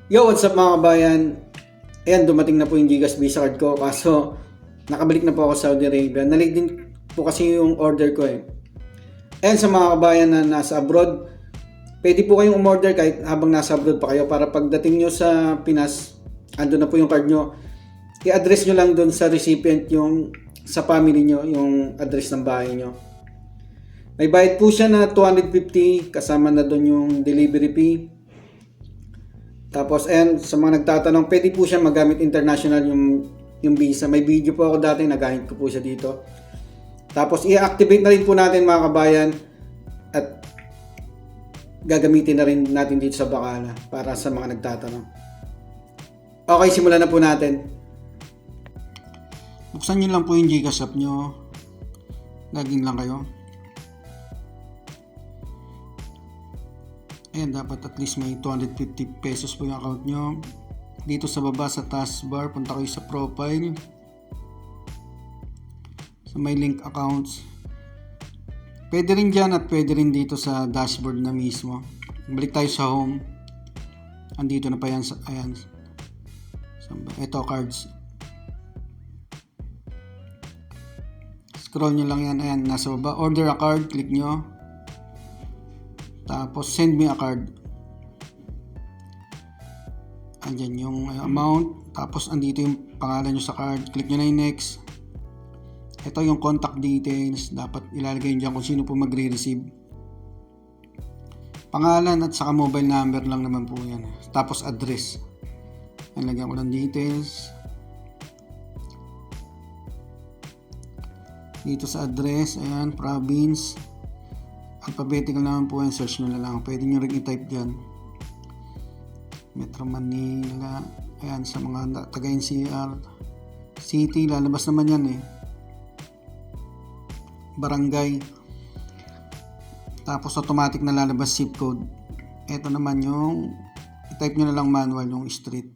Yo, what's up mga kabayan? Ayan, dumating na po yung Gcash Visa card ko. Kaso, nakabalik na po ako sa Saudi Arabia. Nalate din po kasi yung order ko eh. Ayan, sa mga kabayan na nasa abroad, pwede po kayong umorder kahit habang nasa abroad pa kayo para pagdating nyo sa Pinas, ando na po yung card nyo. I-address nyo lang doon sa recipient yung sa family nyo, yung address ng bahay nyo. May bayad po siya na 250 kasama na doon yung delivery fee. Tapos, ayan, sa mga nagtatanong, pwede po siya magamit international yung visa. May video po ako dati, nagamit ko po siya dito. Tapos, i-activate na rin po natin mga kabayan at gagamitin na rin natin dito sa Bacala para sa mga nagtatanong. Okay, simulan na po natin. Buksan nyo lang po yung Gcash app nyo. Login lang kayo. Ayan, dapat at least may 250 pesos po yung account nyo. Dito sa baba sa taskbar, punta kayo sa profile. So may link accounts. Pwede rin dyan at pwede rin dito sa dashboard na mismo. Balik tayo sa home. Andito na pa yan. Ayan. Ito, cards. Scroll nyo lang yan. Ayan, nasa baba. Order a card. Click nyo. Tapos, send me a card. Andyan yung amount. Tapos, andito yung pangalan nyo sa card. Click nyo na yung next. Ito yung contact details. Dapat ilalagay nyo dyan kung sino po magre-receive. Pangalan at saka mobile number lang naman po yan. Tapos, address. Lagyan ko ng details. Dito sa address, ayan, province. Alphabetical naman po yan, search nyo na lang. Pwede nyo rin i-type dyan. Metro Manila. Ayan, sa mga taga-NCR. City, lalabas naman yan eh. Barangay. Tapos automatic na lalabas zip code. Ito naman yung i-type nyo na lang manual yung street.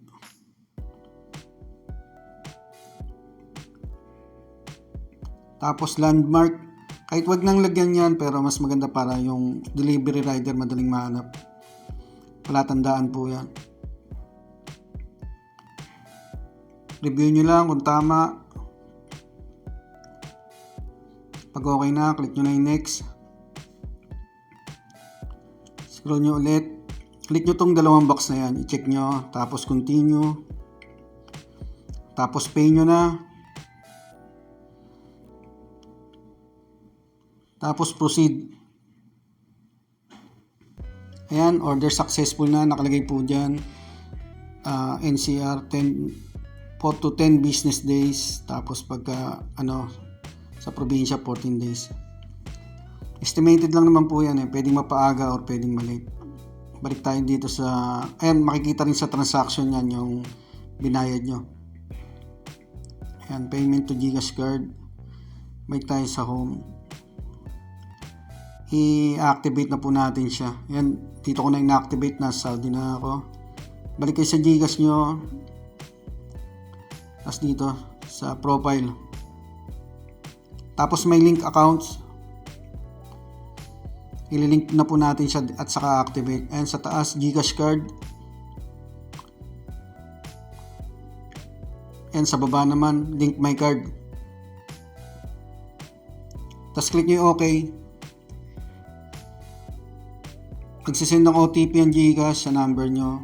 Tapos landmark. Kahit wag nang lagyan yan, pero mas maganda para yung delivery rider madaling mahanap. Palatandaan po yan. Review nyo lang kung tama. Pag okay na, click nyo na yung next. Scroll nyo ulit. Click nyo tong dalawang box na yan. I-check nyo. Tapos continue. Tapos pay nyo na. Tapos proceed. Ayan, order successful na. Nakalagay po dyan. NCR 10 to 10 business days. Tapos pagka sa probinsya 14 days. Estimated lang naman po yan eh. Pwedeng mapaaga or pwedeng malate. Balik tayo dito sa, ayan, makikita rin sa transaction yan yung binayad nyo. Ayan, payment to Gcash card. Balik tayo sa home. I-activate na po natin siya. Yan, dito ko na in-activate, na Saudi na ako. Balik kayo sa Gcash nyo. Tapos dito sa profile. Tapos may link accounts. Ililink na po natin siya at saka activate. Ayan, sa taas Gcash card. Ayan, sa baba naman link my card. Tapos click nyo yung OK. Magsisend ng OTP ang Gcash sa number nyo.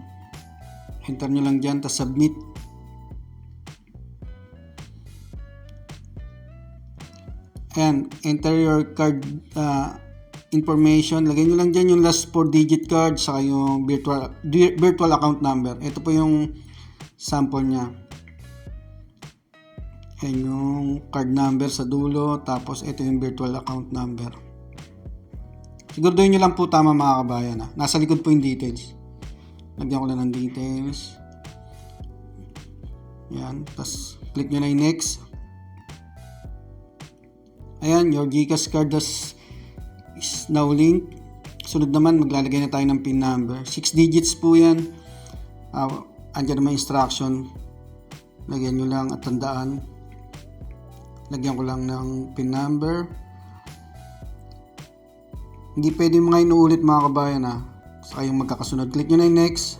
Enter nyo lang dyan, tapos submit. Ayan, enter your card information. Lagay nyo lang dyan yung last 4 digit card saka yung virtual account number. Ito po yung sample nya. Ayan yung card number sa dulo, tapos ito yung virtual account number. Siguraduhin nyo lang po tama mga kabayan. Nasa likod po yung details. Lagyan ko lang ng details. Ayan. Tapos click nyo na yung next. Ayan. Your Gcash card is now linked. Sunod naman maglalagay na tayo ng PIN number. 6 digits po yan. Andyan naman instruction. Lagyan nyo lang at tandaan. Lagyan ko lang ng PIN number. Hindi pwede mga inuulit mga kabayan saka yung magkakasunod. Click nyo na yung next.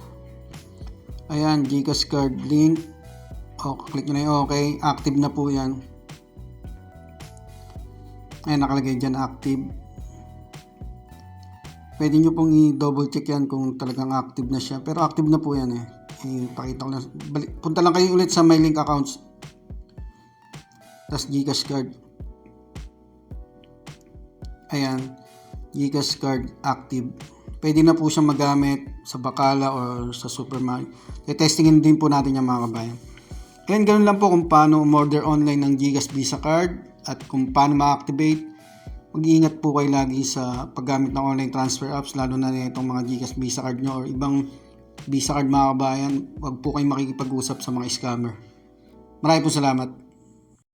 Ayan, GCash card link. Click nyo na yung okay. Active na po yan. Ayan, nakalagay dyan active. Pwede nyo pong i-double check yan kung talagang active na siya. Pero active na po yan eh. Ipakita ko lang. Punta lang kayo ulit sa my link accounts. Tapos GCash card. Ayan. GCash card active. Pwede na po siyang magamit sa Bacala or sa supermarket. Testingin din po natin yung mga kabayan. Ayan, ganun lang po kung paano umorder online ng GCash Visa card at kung paano ma-activate. Mag-iingat po kayo lagi sa paggamit ng online transfer apps, lalo na itong mga GCash Visa card nyo or ibang Visa card mga kabayan. Huwag po kayong makikipag-usap sa mga scammer. Maraming po salamat.